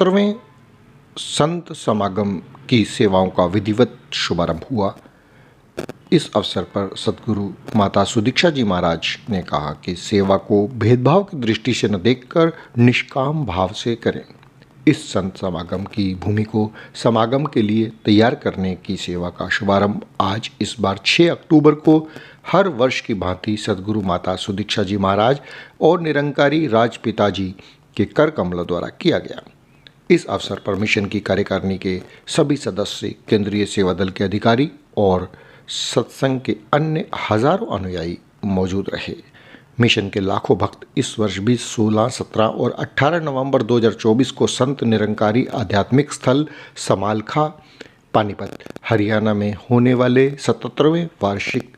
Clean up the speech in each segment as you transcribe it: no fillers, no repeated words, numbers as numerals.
77वें संत समागम की सेवाओं का विधिवत शुभारंभ हुआ। इस अवसर पर सद्गुरु माता सुदीक्षा जी महाराज ने कहा कि सेवा को भेदभाव की दृष्टि से न देखकर निष्काम भाव से करें। इस संत समागम की भूमि को समागम के लिए तैयार करने की सेवा का शुभारंभ आज इस बार 6 अक्टूबर को हर वर्ष की भांति सद्गुरु माता सुदीक्षा जी महाराज और निरंकारी राजपिता जी के कर कमलों द्वारा किया गया। इस अवसर पर मिशन की कार्यकारिणी के सभी सदस्य, केंद्रीय सेवा दल के अधिकारी और सत्संग के अन्य हजारों अनुयायी मौजूद रहे। मिशन के लाखों भक्त इस वर्ष भी 16, 17 और 18 नवंबर 2024 को संत निरंकारी आध्यात्मिक स्थल समालखा, पानीपत, हरियाणा में होने वाले 77वें वार्षिक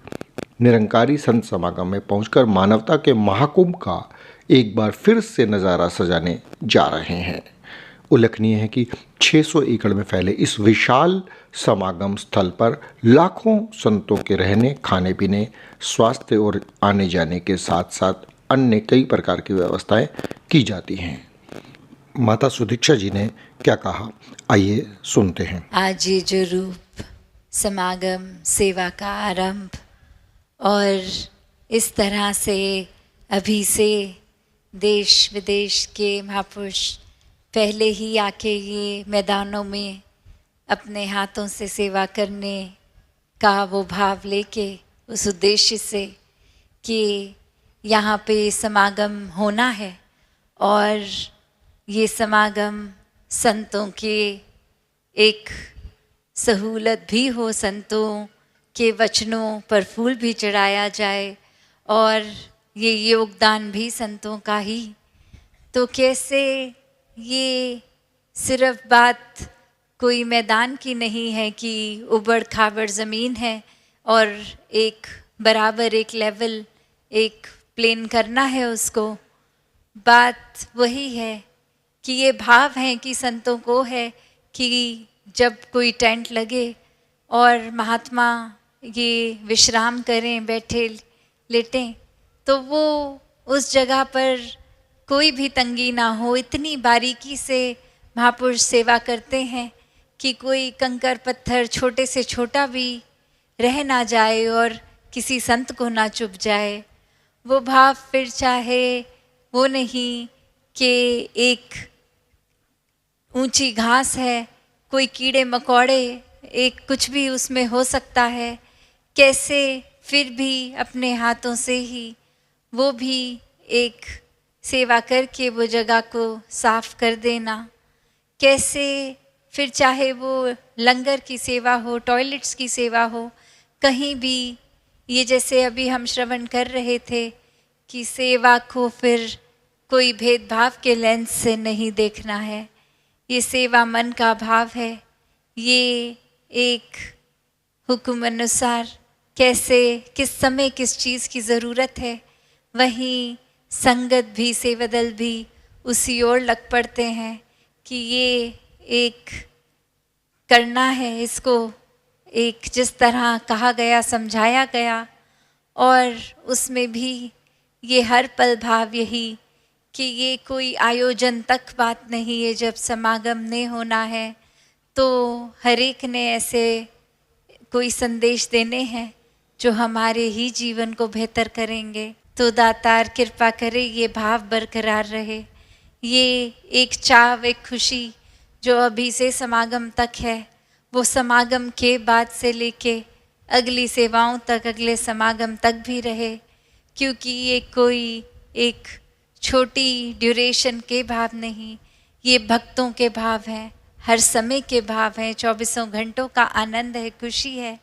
निरंकारी संत समागम में पहुंचकर मानवता के महाकुंभ का एक बार फिर से नज़ारा सजाने जा रहे हैं। उल्लेखनीय है कि 600 एकड़ में फैले इस विशाल समागम स्थल पर लाखों संतों के रहने, खाने पीने, स्वास्थ्य और आने जाने के साथ साथ अन्य कई प्रकार की व्यवस्थाएं की जाती हैं। माता सुदीक्षा जी ने क्या कहा, आइए सुनते हैं। आज ये जो रूप समागम सेवा का आरंभ और इस तरह से अभी से देश विदेश के महापुरुष पहले ही आके ये मैदानों में अपने हाथों से सेवा करने का वो भाव लेके उस उद्देश्य से कि यहाँ पे समागम होना है और ये समागम संतों के एक सहूलत भी हो, संतों के वचनों पर फूल भी चढ़ाया जाए और ये योगदान भी संतों का ही। तो कैसे ये सिर्फ बात कोई मैदान की नहीं है कि उबड़ खाबड़ ज़मीन है और एक बराबर एक लेवल एक प्लेन करना है उसको। बात वही है कि ये भाव है कि संतों को है कि जब कोई टेंट लगे और महात्मा ये विश्राम करें, बैठे लेटें, तो वो उस जगह पर कोई भी तंगी ना हो। इतनी बारीकी से महापुरुष सेवा करते हैं कि कोई कंकर पत्थर छोटे से छोटा भी रह ना जाए और किसी संत को ना चुभ जाए। वो भाव फिर चाहे वो नहीं कि एक ऊंची घास है, कोई कीड़े मकोड़े, एक कुछ भी उसमें हो सकता है, कैसे फिर भी अपने हाथों से ही वो भी एक सेवा करके वो जगह को साफ कर देना। कैसे फिर चाहे वो लंगर की सेवा हो, टॉयलेट्स की सेवा हो, कहीं भी ये जैसे अभी हम श्रवण कर रहे थे कि सेवा को फिर कोई भेदभाव के लेंस से नहीं देखना है। ये सेवा मन का भाव है। ये एक हुक्म अनुसार कैसे किस समय किस चीज़ की ज़रूरत है, वहीं संगत भी सेवा दल भी उसी ओर लग पड़ते हैं कि ये एक करना है, इसको एक जिस तरह कहा गया, समझाया गया, और उसमें भी ये हर पल भाव यही कि ये कोई आयोजन तक बात नहीं है। जब समागम ने होना है तो हर एक ने ऐसे कोई संदेश देने हैं जो हमारे ही जीवन को बेहतर करेंगे। तो दातार कृपा करे ये भाव बरकरार रहे। ये एक चाव, एक खुशी जो अभी से समागम तक है, वो समागम के बाद से लेके अगली सेवाओं तक, अगले समागम तक भी रहे, क्योंकि ये कोई एक छोटी ड्यूरेशन के भाव नहीं, ये भक्तों के भाव हैं, हर समय के भाव हैं, 24 घंटों का आनंद है, खुशी है।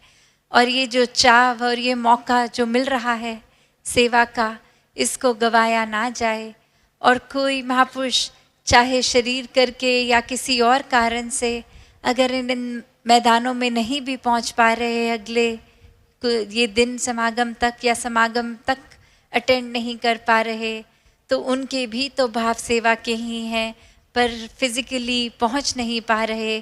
और ये जो चाव और ये मौका जो मिल रहा है सेवा का, इसको गवाया ना जाए। और कोई महापुरुष चाहे शरीर करके या किसी और कारण से अगर इन मैदानों में नहीं भी पहुंच पा रहे, अगले ये दिन समागम तक या समागम तक अटेंड नहीं कर पा रहे, तो उनके भी तो भाव सेवा के ही हैं, पर फिज़िकली पहुंच नहीं पा रहे,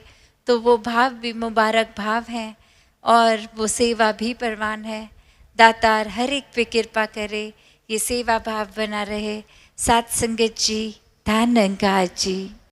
तो वो भाव भी मुबारक भाव हैं और वो सेवा भी परवान है। दातार हर एक पे कृपा करे, ये सेवा भाव बना रहे। साथ संगत जी, धन्यवाद जी।